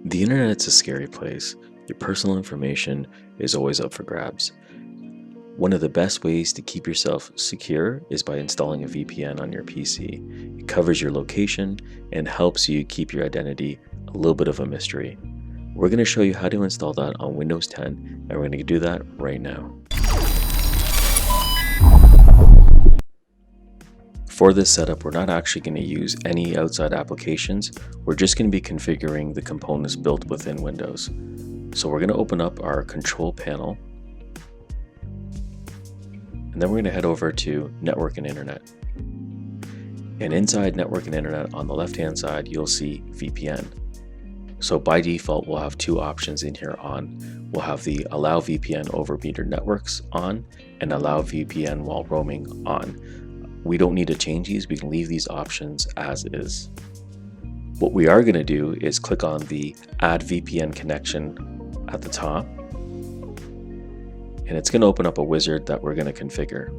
The internet's a scary place. Your personal information is always up for grabs. One of the best ways to keep yourself secure is by installing a VPN on your PC. It covers your location and helps you keep your identity a little bit of a mystery. We're going to show you how to install that on Windows 10, and we're going to do that right now. For this setup, we're not actually going to use any outside applications. We're just going to be configuring the components built within Windows. So we're going to open up our control panel, and then we're going to head over to Network and Internet. And inside Network and Internet, on the left-hand side, you'll see VPN. So by default, we'll have two options in here on. We'll have the Allow VPN over metered networks on and Allow VPN while roaming on. We don't need to change these, we can leave these options as is. What we are going to do is click on the Add VPN connection at the top, and it's going to open up a wizard that we're going to configure.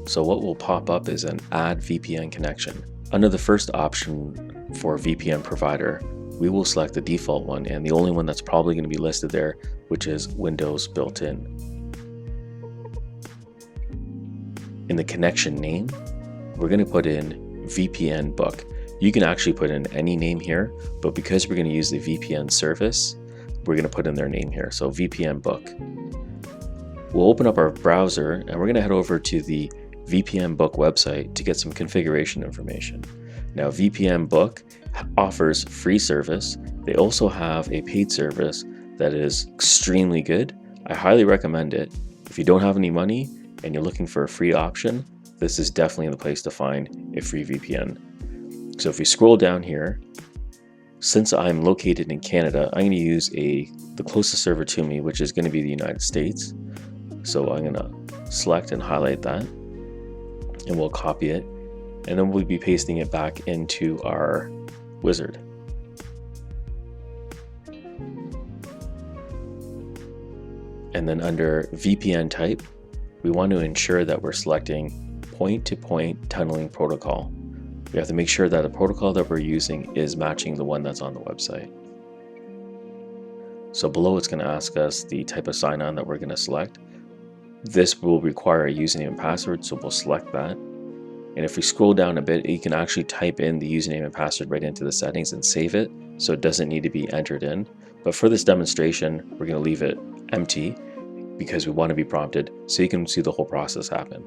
So what will pop up is an Add VPN connection. Under the first option for VPN provider, we will select the default one and the only one that's probably going to be listed there, which is Windows built-in. In the connection name, we're going to put in VPNbook. You can actually put in any name here, but because we're going to use the VPN service, we're going to put in their name here. So VPNbook. We'll open up our browser and we're going to head over to the VPNbook website to get some configuration information. Now, VPNbook offers free service. They also have a paid service that is extremely good. I highly recommend it. If you don't have any money and you're looking for a free option, this is definitely the place to find a free VPN. So if we scroll down here, since I'm located in Canada, I'm going to use the closest server to me, which is going to be the United States. So I'm going to select and highlight that, and we'll copy it, and then we'll be pasting it back into our wizard. And then under VPN type, we want to ensure that we're selecting point-to-point tunneling protocol. We have to make sure that the protocol that we're using is matching the one that's on the website. So below, it's going to ask us the type of sign-on that we're going to select. This will require a username and password, so we'll select that. And if we scroll down a bit, you can actually type in the username and password right into the settings and save it, so it doesn't need to be entered in. But for this demonstration, we're going to leave it empty because we want to be prompted so you can see the whole process happen.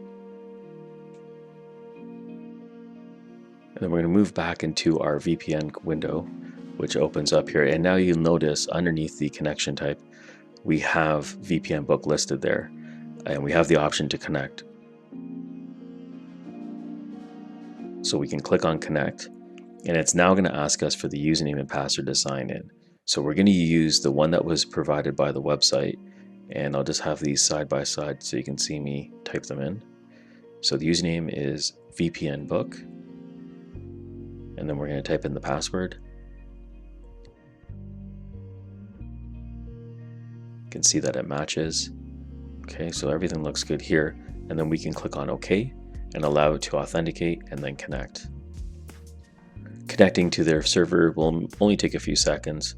And then we're going to move back into our VPN window, which opens up here. And now you'll notice underneath the connection type, we have VPNbook listed there. And we have the option to connect. So we can click on connect. And it's now going to ask us for the username and password to sign in. So we're going to use the one that was provided by the website. And I'll just have these side by side so you can see me type them in. So the username is VPNbook. And then we're going to type in the password. You can see that it matches. Okay, so everything looks good here. And then we can click on OK and allow it to authenticate and then connect. Connecting to their server will only take a few seconds.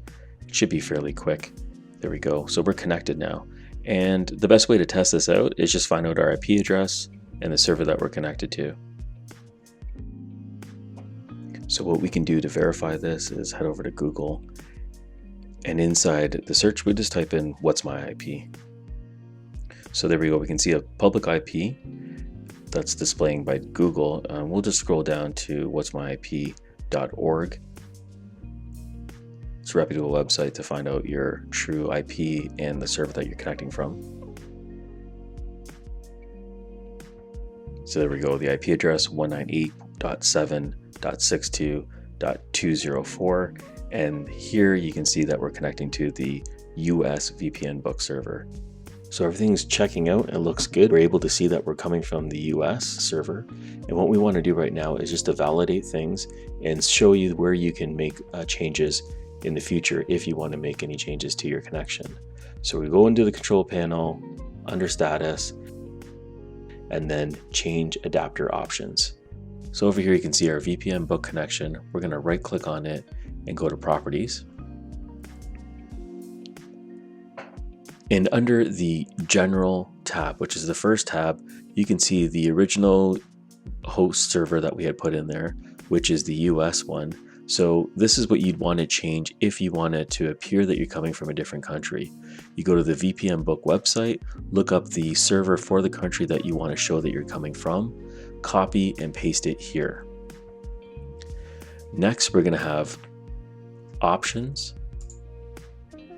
It should be fairly quick. There we go. So we're connected now. And the best way to test this out is just find out our IP address and the server that we're connected to. So what we can do to verify this is head over to Google, and inside the search we just type in "what's my IP." So there we go, we can see a public IP that's displaying by Google. We'll just scroll down to what'smyip.org. It's a reputable website to find out your true IP and the server that you're connecting from. So there we go, the IP address 198.7.62.204, and here you can see that we're connecting to the US VPNbook server. So everything's checking out, it looks good. We're able to see that we're coming from the US server, and what we want to do right now is just to validate things and show you where you can make changes in the future if you want to make any changes to your connection. So we go into the control panel, under status, and then change adapter options. So over here you can see our VPNbook connection. We're going to right click on it and go to properties. And under the General tab, which is the first tab, you can see the original host server that we had put in there, which is the US one. So this is what you'd want to change if you want it to appear that you're coming from a different country. You go to the VPNbook website, look up the server for the country that you want to show that you're coming from, copy and paste it here. Next, we're going to have options,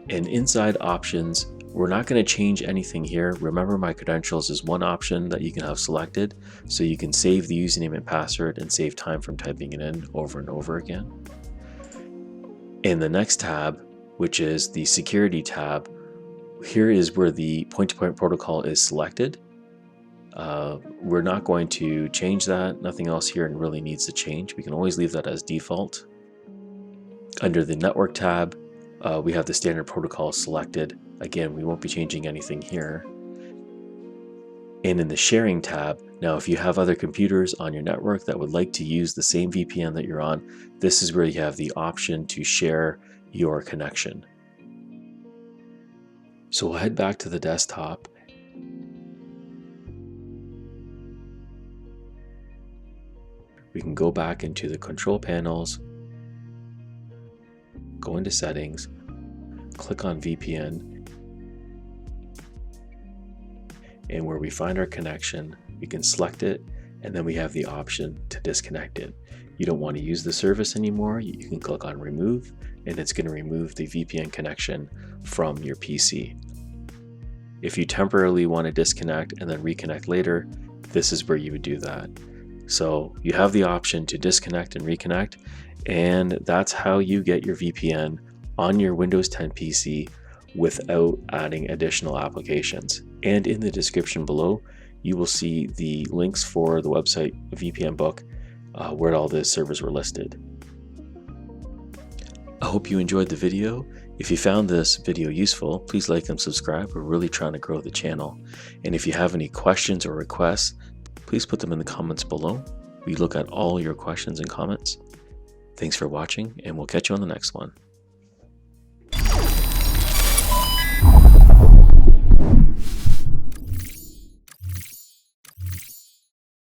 and inside options, we're not going to change anything here. Remember, my credentials is one option that you can have selected, so you can save the username and password and save time from typing it in over and over again. In the next tab, which is the security tab, here is where the point-to-point protocol is selected. We're not going to change that. Nothing else here really needs to change. We can always leave that as default. Under the network tab, we have the standard protocol selected. Again, we won't be changing anything here. And in the sharing tab, now if you have other computers on your network that would like to use the same VPN that you're on, this is where you have the option to share your connection. So we'll head back to the desktop. We can go back into the control panels, go into settings, click on VPN, and where we find our connection, we can select it, and then we have the option to disconnect it. You don't want to use the service anymore, you can click on remove, and it's going to remove the VPN connection from your PC. If you temporarily want to disconnect and then reconnect later, this is where you would do that. So you have the option to disconnect and reconnect, and that's how you get your VPN on your Windows 10 PC without adding additional applications. And in the description below, you will see the links for the website VPNbook, where all the servers were listed. I hope you enjoyed the video. If you found this video useful, please like and subscribe. We're really trying to grow the channel. And if you have any questions or requests, please put them in the comments below. We look at all your questions and comments. Thanks for watching, and we'll catch you on the next one.